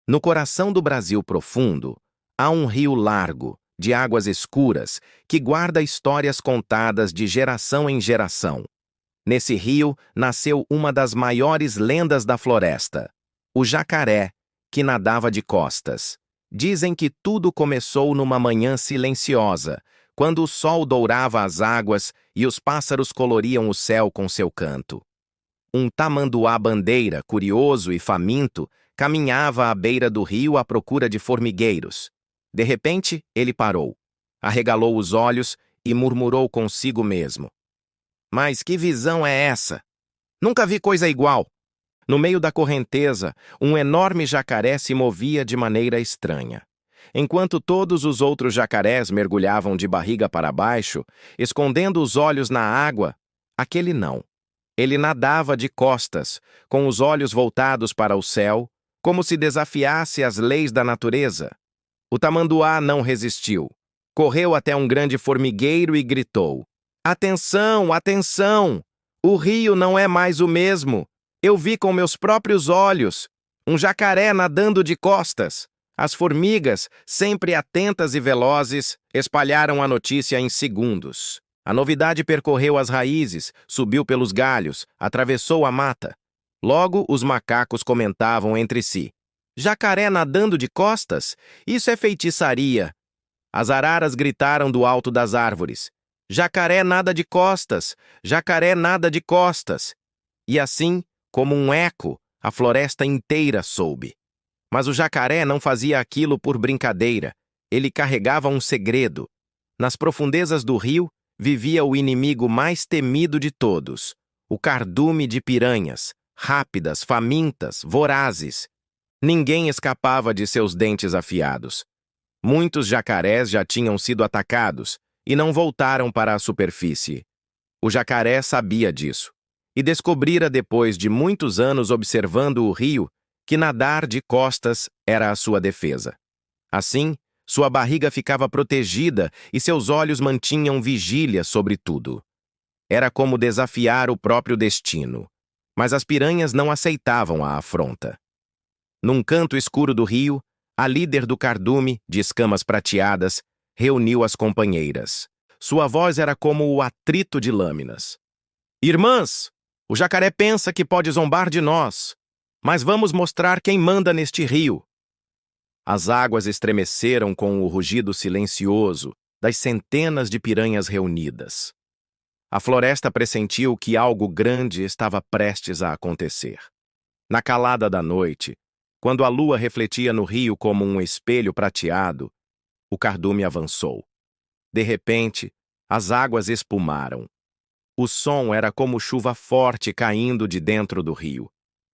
No coração do Brasil profundo, há um rio largo, de águas escuras, que guarda histórias contadas de geração em geração. Nesse rio nasceu uma das maiores lendas da floresta, o jacaré, que nadava de costas. Dizem que tudo começou numa manhã silenciosa, quando o sol dourava as águas e os pássaros coloriam o céu com seu canto. Um tamanduá-bandeira, curioso e faminto, caminhava à beira do rio à procura de formigueiros. De repente, ele parou, arregalou os olhos e murmurou consigo mesmo: "Mas que visão é essa? Nunca vi coisa igual." No meio da correnteza, um enorme jacaré se movia de maneira estranha. Enquanto todos os outros jacarés mergulhavam de barriga para baixo, escondendo os olhos na água, aquele não. Ele nadava de costas, com os olhos voltados para o céu, como se desafiasse as leis da natureza. O tamanduá não resistiu. Correu até um grande formigueiro e gritou: "Atenção, atenção! O rio não é mais o mesmo. Eu vi com meus próprios olhos um jacaré nadando de costas." As formigas, sempre atentas e velozes, espalharam a notícia em segundos. A novidade percorreu as raízes, subiu pelos galhos, atravessou a mata. Logo, os macacos comentavam entre si: "Jacaré nadando de costas? Isso é feitiçaria." As araras gritaram do alto das árvores: "Jacaré nada de costas! Jacaré nada de costas!" E assim, como um eco, a floresta inteira soube. Mas o jacaré não fazia aquilo por brincadeira. Ele carregava um segredo. Nas profundezas do rio, vivia o inimigo mais temido de todos, o cardume de piranhas, rápidas, famintas, vorazes. Ninguém escapava de seus dentes afiados. Muitos jacarés já tinham sido atacados e não voltaram para a superfície. O jacaré sabia disso e descobrira depois de muitos anos observando o rio que nadar de costas era a sua defesa. Assim, sua barriga ficava protegida e seus olhos mantinham vigília sobre tudo. Era como desafiar o próprio destino. Mas as piranhas não aceitavam a afronta. Num canto escuro do rio, a líder do cardume, de escamas prateadas, reuniu as companheiras. Sua voz era como o atrito de lâminas. "Irmãs, o jacaré pensa que pode zombar de nós, mas vamos mostrar quem manda neste rio." As águas estremeceram com o rugido silencioso das centenas de piranhas reunidas. A floresta pressentiu que algo grande estava prestes a acontecer. Na calada da noite, quando a lua refletia no rio como um espelho prateado, o cardume avançou. De repente, as águas espumaram. O som era como chuva forte caindo de dentro do rio.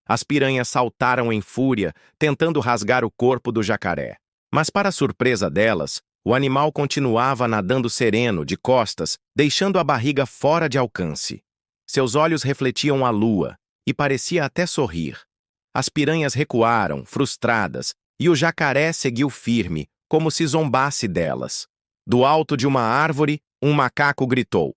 As piranhas saltaram em fúria, tentando rasgar o corpo do jacaré. Mas, para surpresa delas, o animal continuava nadando sereno, de costas, deixando a barriga fora de alcance. Seus olhos refletiam a lua, e parecia até sorrir. As piranhas recuaram, frustradas, e o jacaré seguiu firme, como se zombasse delas. Do alto de uma árvore, um macaco gritou: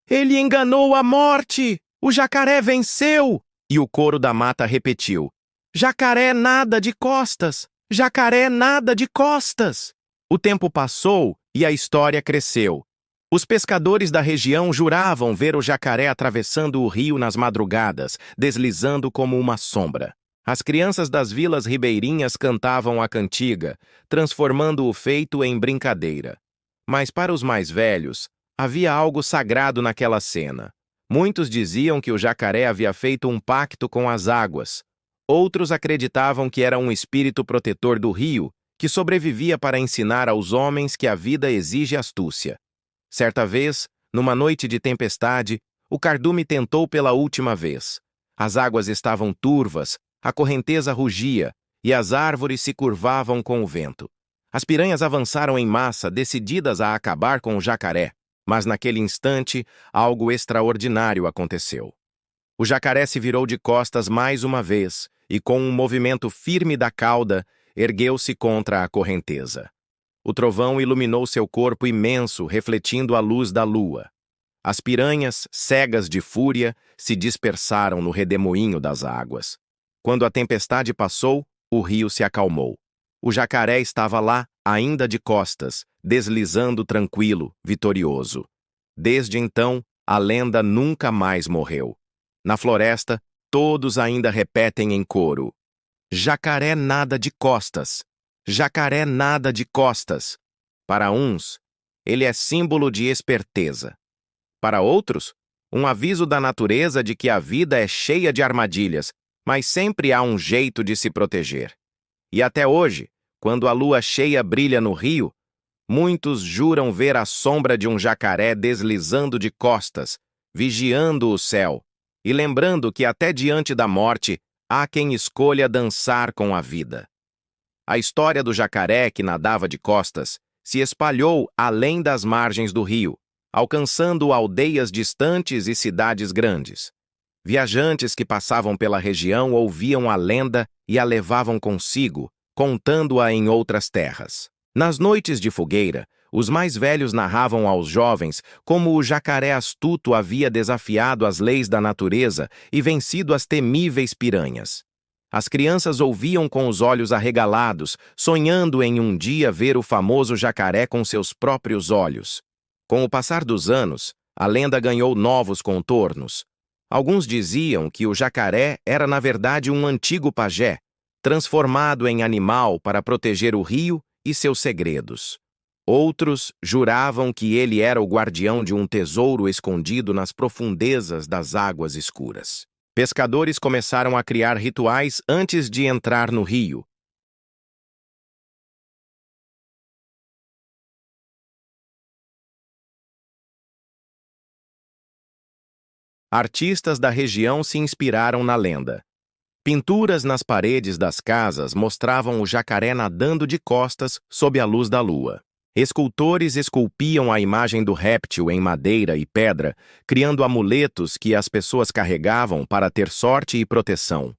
"Ele enganou a morte! O jacaré venceu!" E o coro da mata repetiu: "Jacaré nada de costas! Jacaré nada de costas!" O tempo passou e a história cresceu. Os pescadores da região juravam ver o jacaré atravessando o rio nas madrugadas, deslizando como uma sombra. As crianças das vilas ribeirinhas cantavam a cantiga, transformando o feito em brincadeira. Mas para os mais velhos, havia algo sagrado naquela cena. Muitos diziam que o jacaré havia feito um pacto com as águas. Outros acreditavam que era um espírito protetor do rio, que sobrevivia para ensinar aos homens que a vida exige astúcia. Certa vez, numa noite de tempestade, o cardume tentou pela última vez. As águas estavam turvas, a correnteza rugia e as árvores se curvavam com o vento. As piranhas avançaram em massa, decididas a acabar com o jacaré. Mas naquele instante, algo extraordinário aconteceu. O jacaré se virou de costas mais uma vez e, com um movimento firme da cauda, ergueu-se contra a correnteza. O trovão iluminou seu corpo imenso, refletindo a luz da lua. As piranhas, cegas de fúria, se dispersaram no redemoinho das águas. Quando a tempestade passou, o rio se acalmou. O jacaré estava lá, ainda de costas, deslizando tranquilo, vitorioso. Desde então, a lenda nunca mais morreu. Na floresta, todos ainda repetem em coro: jacaré nada de costas. Jacaré nada de costas. Para uns, ele é símbolo de esperteza. Para outros, um aviso da natureza de que a vida é cheia de armadilhas, mas sempre há um jeito de se proteger. E até hoje, quando a lua cheia brilha no rio, muitos juram ver a sombra de um jacaré deslizando de costas, vigiando o céu, e lembrando que até diante da morte há quem escolha dançar com a vida. A história do jacaré que nadava de costas se espalhou além das margens do rio, alcançando aldeias distantes e cidades grandes. Viajantes que passavam pela região ouviam a lenda e a levavam consigo, contando-a em outras terras. Nas noites de fogueira, os mais velhos narravam aos jovens como o jacaré astuto havia desafiado as leis da natureza e vencido as temíveis piranhas. As crianças ouviam com os olhos arregalados, sonhando em um dia ver o famoso jacaré com seus próprios olhos. Com o passar dos anos, a lenda ganhou novos contornos. Alguns diziam que o jacaré era na verdade um antigo pajé, transformado em animal para proteger o rio e seus segredos. Outros juravam que ele era o guardião de um tesouro escondido nas profundezas das águas escuras. Pescadores começaram a criar rituais antes de entrar no rio. Artistas da região se inspiraram na lenda. Pinturas nas paredes das casas mostravam o jacaré nadando de costas sob a luz da lua. Escultores esculpiam a imagem do réptil em madeira e pedra, criando amuletos que as pessoas carregavam para ter sorte e proteção.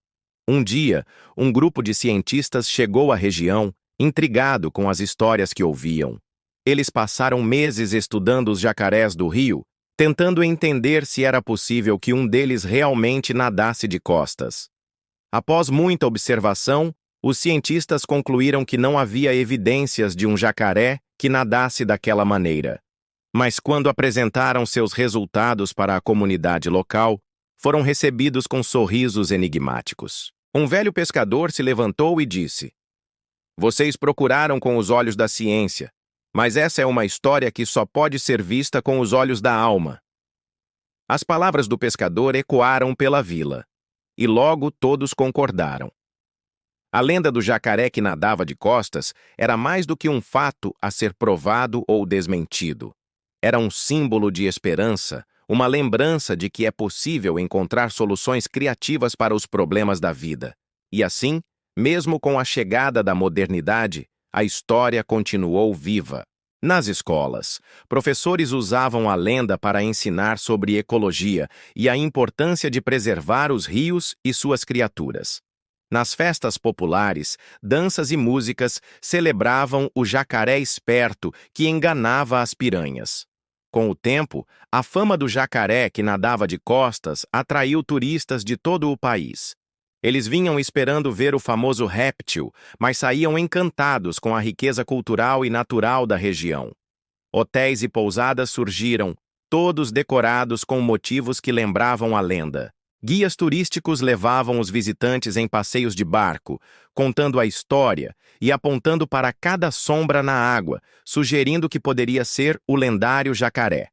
Um dia, um grupo de cientistas chegou à região, intrigado com as histórias que ouviam. Eles passaram meses estudando os jacarés do rio, tentando entender se era possível que um deles realmente nadasse de costas. Após muita observação, os cientistas concluíram que não havia evidências de um jacaré que nadasse daquela maneira. Mas quando apresentaram seus resultados para a comunidade local, foram recebidos com sorrisos enigmáticos. Um velho pescador se levantou e disse: "Vocês procuraram com os olhos da ciência, mas essa é uma história que só pode ser vista com os olhos da alma." As palavras do pescador ecoaram pela vila, e logo todos concordaram. A lenda do jacaré que nadava de costas era mais do que um fato a ser provado ou desmentido. Era um símbolo de esperança, uma lembrança de que é possível encontrar soluções criativas para os problemas da vida. E assim, mesmo com a chegada da modernidade, a história continuou viva. Nas escolas, professores usavam a lenda para ensinar sobre ecologia e a importância de preservar os rios e suas criaturas. Nas festas populares, danças e músicas celebravam o jacaré esperto que enganava as piranhas. Com o tempo, a fama do jacaré que nadava de costas atraiu turistas de todo o país. Eles vinham esperando ver o famoso réptil, mas saíam encantados com a riqueza cultural e natural da região. Hotéis e pousadas surgiram, todos decorados com motivos que lembravam a lenda. Guias turísticos levavam os visitantes em passeios de barco, contando a história e apontando para cada sombra na água, sugerindo que poderia ser o lendário jacaré.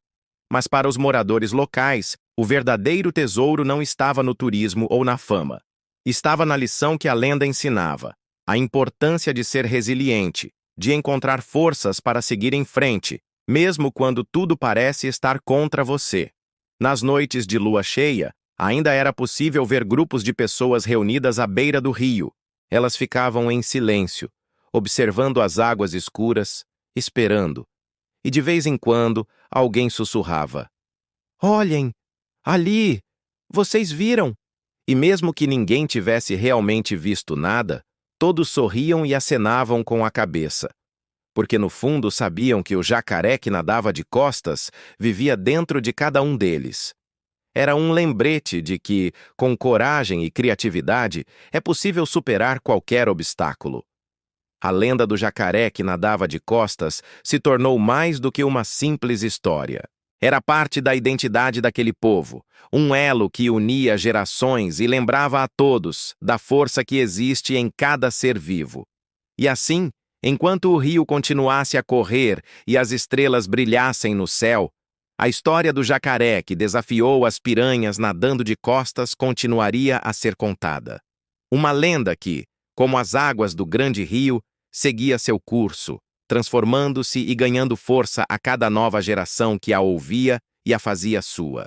Mas para os moradores locais, o verdadeiro tesouro não estava no turismo ou na fama. Estava na lição que a lenda ensinava: a importância de ser resiliente, de encontrar forças para seguir em frente, mesmo quando tudo parece estar contra você. Nas noites de lua cheia, ainda era possível ver grupos de pessoas reunidas à beira do rio. Elas ficavam em silêncio, observando as águas escuras, esperando. E de vez em quando, alguém sussurrava: "Olhem! Ali! Vocês viram?" E mesmo que ninguém tivesse realmente visto nada, todos sorriam e acenavam com a cabeça, porque no fundo sabiam que o jacaré que nadava de costas vivia dentro de cada um deles. Era um lembrete de que, com coragem e criatividade, é possível superar qualquer obstáculo. A lenda do jacaré que nadava de costas se tornou mais do que uma simples história. Era parte da identidade daquele povo, um elo que unia gerações e lembrava a todos da força que existe em cada ser vivo. E assim, enquanto o rio continuasse a correr e as estrelas brilhassem no céu, a história do jacaré que desafiou as piranhas nadando de costas continuaria a ser contada. Uma lenda que, como as águas do grande rio, seguia seu curso, transformando-se e ganhando força a cada nova geração que a ouvia e a fazia sua.